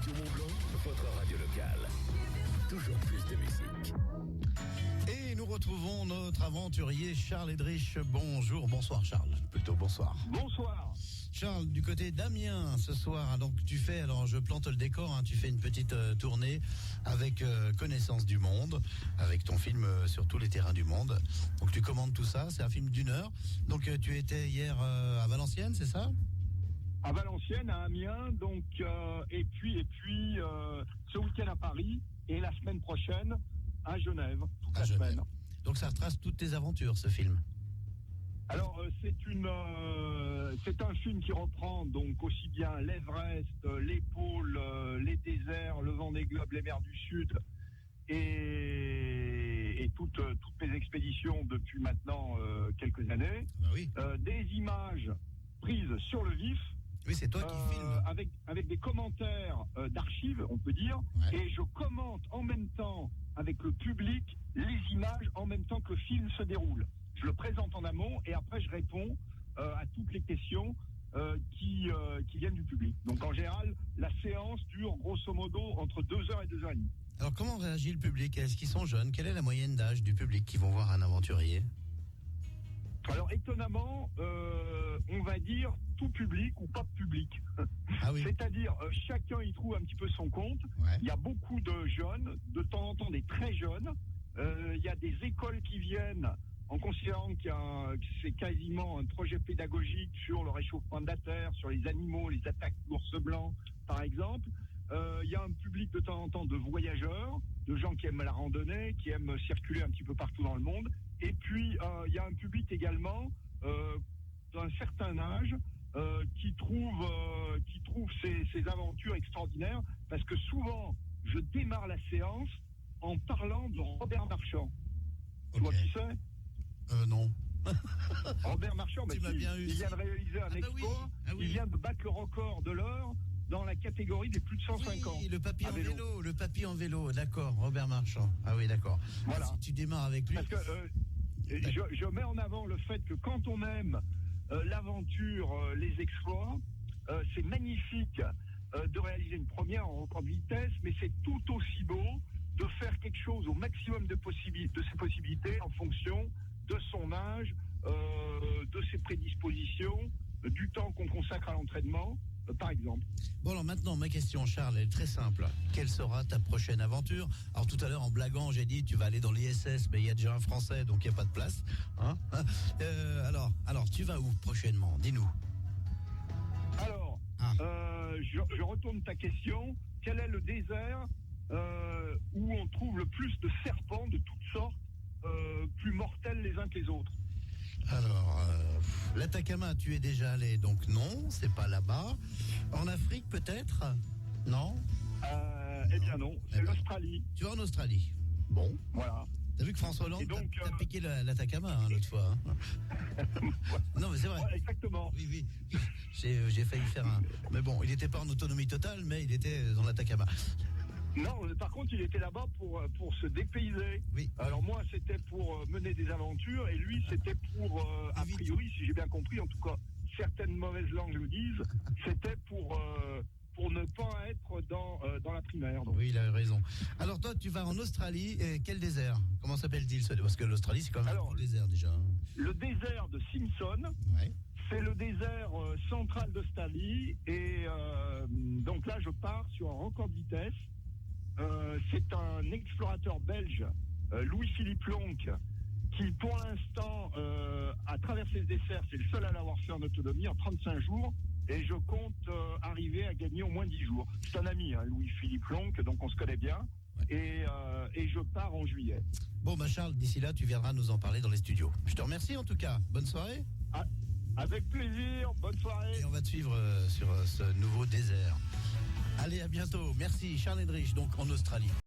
Radio Mont-Blanc, votre radio locale. Toujours plus de musique. Et nous retrouvons notre aventurier Charles Edrich. Bonjour, bonsoir Charles. Plutôt bonsoir. Bonsoir. Charles, du côté d'Amiens ce soir, donc tu fais, alors je plante le décor, tu fais une petite tournée avec Connaissance du Monde, avec ton film sur tous les terrains du monde. Donc tu commandes tout ça, c'est un film d'1 heure. Donc tu étais hier à Valenciennes, c'est ça ? À Valenciennes, à Amiens, donc et puis ce week-end à Paris et la semaine prochaine à Genève, toute la semaine. Donc ça retrace toutes tes aventures, ce film. Alors c'est un film qui reprend donc aussi bien l'Everest, les pôles, les déserts, le Vendée Globe, les mers du Sud et toutes mes expéditions depuis maintenant quelques années. Bah oui. Des images prises sur le vif. Oui, c'est toi qui filmes. Avec des commentaires d'archives, on peut dire, ouais. Et je commente en même temps avec le public les images en même temps que le film se déroule. Je le présente en amont et après je réponds à toutes les questions qui viennent du public. Donc en général, la séance dure grosso modo entre 2 heures et 2 heures et demie. Alors comment réagit le public ? Est-ce qu'ils sont jeunes ? Quelle est la moyenne d'âge du public qui vont voir un aventurier ? Alors étonnamment, on va dire tout public ou pas public. Ah oui. C'est-à-dire chacun y trouve un petit peu son compte. Ouais. Il y a beaucoup de jeunes, de temps en temps des très jeunes. Il y a des écoles qui viennent en considérant que c'est quasiment un projet pédagogique sur le réchauffement de la Terre, sur les animaux, les attaques d'ours blancs, par exemple. Il y a un public de temps en temps de voyageurs, de gens qui aiment la randonnée, qui aiment circuler un petit peu partout dans le monde. Et puis, il y a un public également d'un certain âge qui trouve ces aventures extraordinaires parce que souvent, je démarre la séance en parlant de Robert Marchand. Tu vois qui c'est ? Non. Robert Marchand, Tu m'as bien eu. Il vient de réaliser un exploit. Ah oui. Il vient de battre le record de l'heure dans la catégorie des plus de 105 ans. Oui, le papy en vélo. Le papy en vélo, d'accord, Robert Marchand. Ah oui, d'accord. Voilà. Si tu démarres avec lui. Parce que je mets en avant le fait que quand on aime l'aventure, les exploits, c'est magnifique de réaliser une première en record de vitesse, mais c'est tout aussi beau de faire quelque chose au maximum de ses possibilités en fonction de son âge, de ses prédispositions, du temps qu'on consacre à l'entraînement, par exemple. Bon, alors maintenant, ma question, Charles, elle est très simple. Quelle sera ta prochaine aventure ? Alors tout à l'heure, en blaguant, j'ai dit, tu vas aller dans l'ISS, mais il y a déjà un Français, donc il n'y a pas de place. Alors, tu vas où prochainement ? Dis-nous. Alors, je retourne ta question. Quel est le désert où on trouve le plus de serpents de toutes sortes, plus mortels les uns que les autres ? Alors, l'Atacama, tu es déjà allé, donc non, c'est pas là-bas. En Afrique, peut-être ? Non ? Eh bien non, c'est l'Australie. Tu vas en Australie ? Bon. Voilà. T'as vu que François Hollande t'a piqué l'Atacama l'autre fois. Non, mais c'est vrai. Ouais, exactement. Oui. J'ai failli faire un... Mais bon, il n'était pas en autonomie totale, mais il était dans l'Atacama. Non, par contre, il était là-bas pour se dépayser. Oui. Alors moi, c'était pour mener des aventures, et lui, c'était pour, a priori, si j'ai bien compris, en tout cas, certaines mauvaises langues le disent, c'était pour ne pas être dans la primaire. Donc. Oui, il a raison. Alors toi, tu vas en Australie, et quel désert ? Comment s'appelle-t-il ? Parce que l'Australie, c'est quand même un désert déjà. Le désert de Simpson, ouais. C'est le désert central d'Australie, et donc là, je pars sur un record de vitesse. C'est un explorateur belge, Louis-Philippe Lonck, qui pour l'instant a traversé ce désert, c'est le seul à l'avoir fait en autonomie en 35 jours, et je compte arriver à gagner au moins 10 jours. C'est un ami, Louis-Philippe Lonck, donc on se connaît bien, ouais. Et je pars en juillet. Bon, Charles, d'ici là, tu viendras nous en parler dans les studios. Je te remercie en tout cas, bonne soirée. Avec plaisir, bonne soirée. Et on va te suivre sur ce nouveau désert. Allez, à bientôt. Merci, Charles Edrich, donc en Australie.